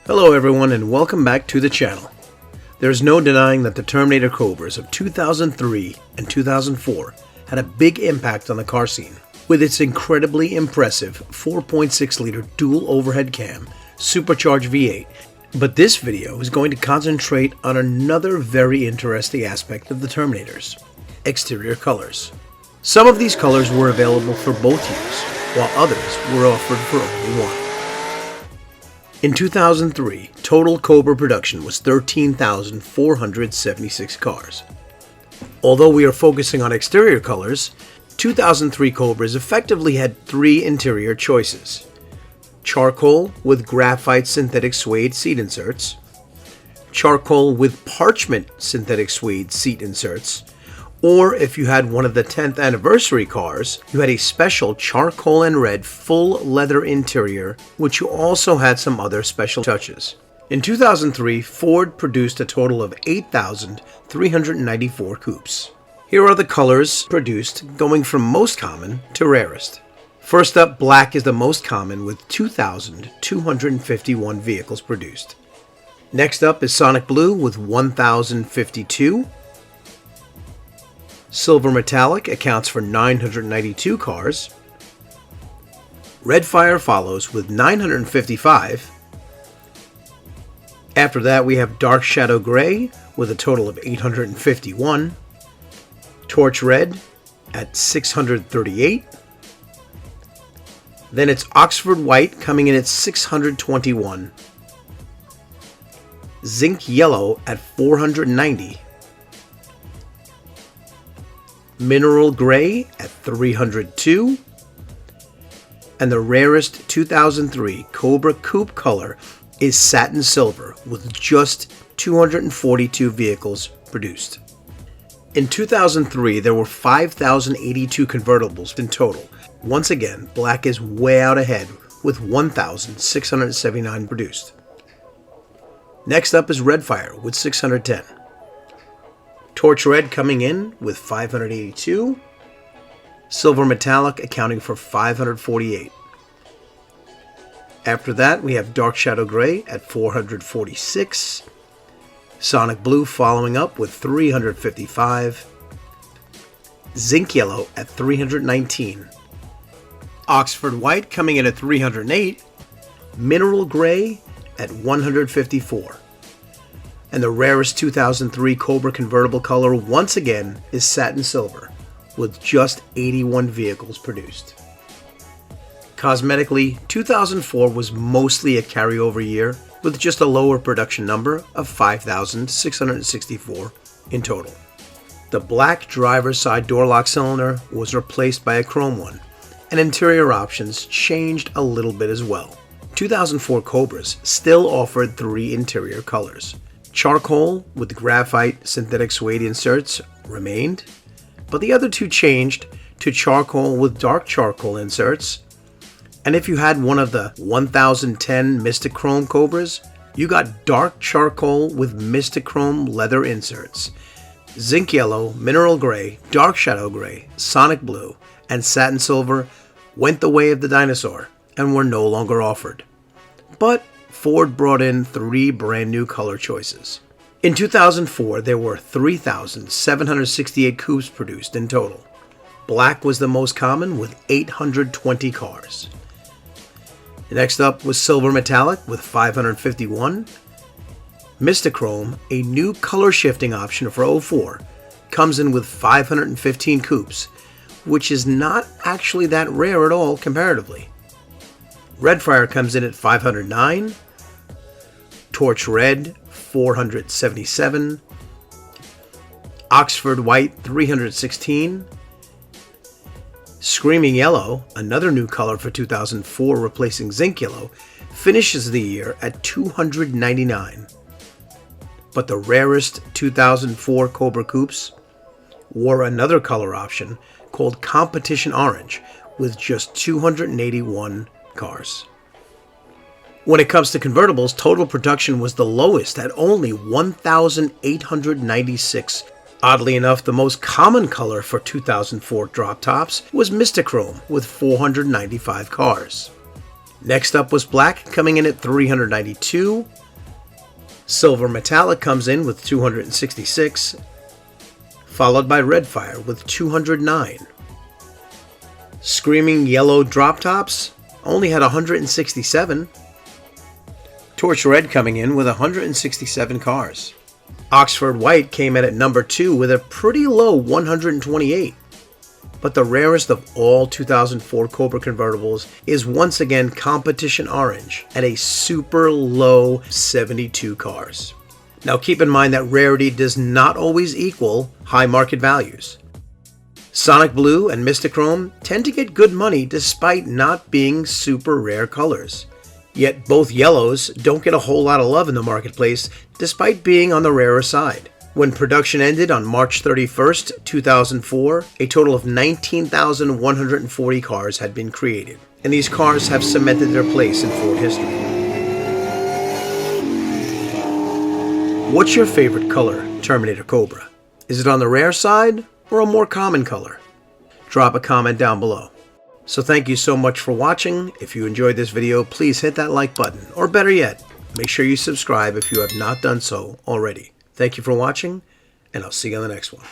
Hello everyone and welcome back to the channel. There's no denying that the Terminator Cobras of 2003 and 2004 had a big impact on the car scene. With its incredibly impressive 4.6 liter dual overhead cam, supercharged V8, but this video is going to concentrate on another very interesting aspect of the Terminators: exterior colors. Some of these colors were available for both use, while others were offered for only one. In 2003, total Cobra production was 13,476 cars. Although we are focusing on exterior colors, 2003 Cobras effectively had three interior choices: charcoal with graphite synthetic suede seat inserts, charcoal with parchment synthetic suede seat inserts, or if you had one of the 10th anniversary cars, you had a special charcoal and red full leather interior, which you also had some other special touches. In 2003, Ford produced a total of 8,394 coupes. Here are the colors produced, going from most common to rarest. First up, black is the most common with 2,251 vehicles produced. Next up is sonic blue with 1,052. Silver metallic accounts for 992 cars. Red fire follows with 955. After that we have dark shadow gray with a total of 851. Torch red at 638. Then it's Oxford white coming in at 621. Zinc yellow at 490. Mineral gray at 302, and the rarest 2003 Cobra Coupe color is satin silver with just 242 vehicles produced. In 2003, there were 5,082 convertibles in total. Once again, black is way out ahead with 1,679 produced. Next up is red fire with 610. Torch red coming in with 582. Silver metallic accounting for 548. After that, we have dark shadow gray at 446. Sonic blue following up with 355. Zinc yellow at 319. Oxford white coming in at 308. Mineral gray at 154. And the rarest 2003 Cobra convertible color once again is satin silver, with just 81 vehicles produced. Cosmetically, 2004 was mostly a carryover year, with just a lower production number of 5,664 in total. The black driver's side door lock cylinder was replaced by a chrome one, and interior options changed a little bit as well. 2004 Cobras still offered three interior colors. Charcoal with graphite synthetic suede inserts remained, but the other two changed to charcoal with dark charcoal inserts. And if you had one of the 1010 Mystic Chrome Cobras, you got dark charcoal with Mystic Chrome leather inserts. Zinc yellow, mineral gray, dark shadow gray, sonic blue, and satin silver went the way of the dinosaur and were no longer offered. But Ford brought in three brand new color choices. In 2004, there were 3,768 coupes produced in total. Black was the most common with 820 cars. Next up was silver metallic with 551. Mistachrome, a new color shifting option for 04, comes in with 515 coupes, which is not actually that rare at all comparatively. Red fire comes in at 509. Torch red, 477. Oxford white, 316. Screaming yellow, another new color for 2004 replacing zinc yellow, finishes the year at 299. But the rarest 2004 Cobra Coupes wore another color option called Competition Orange with just 281 cars. When it comes to convertibles, total production was the lowest at only 1,896. Oddly enough, the most common color for 2004 drop tops was Mistachrome with 495 cars. Next up was black, coming in at $392. Silver metallic comes in with $266, followed by red fire with $209. Screaming yellow drop tops only had $167. Torch red coming in with 167 cars. Oxford white came in at number 2 with a pretty low 128. But the rarest of all 2004 Cobra convertibles is once again competition orange at a super low 72 cars. Now keep in mind that rarity does not always equal high market values. Sonic Blue and Mystic Chrome tend to get good money despite not being super rare colors. Yet both yellows don't get a whole lot of love in the marketplace despite being on the rarer side. When production ended on March 31st, 2004, a total of 19,140 cars had been created, and these cars have cemented their place in Ford history. What's your favorite color Terminator Cobra? Is it on the rare side or a more common color? Drop a comment down below. So thank you so much for watching. If you enjoyed this video, please hit that like button, or better yet, make sure you subscribe if you have not done so already. Thank you for watching, and I'll see you on the next one.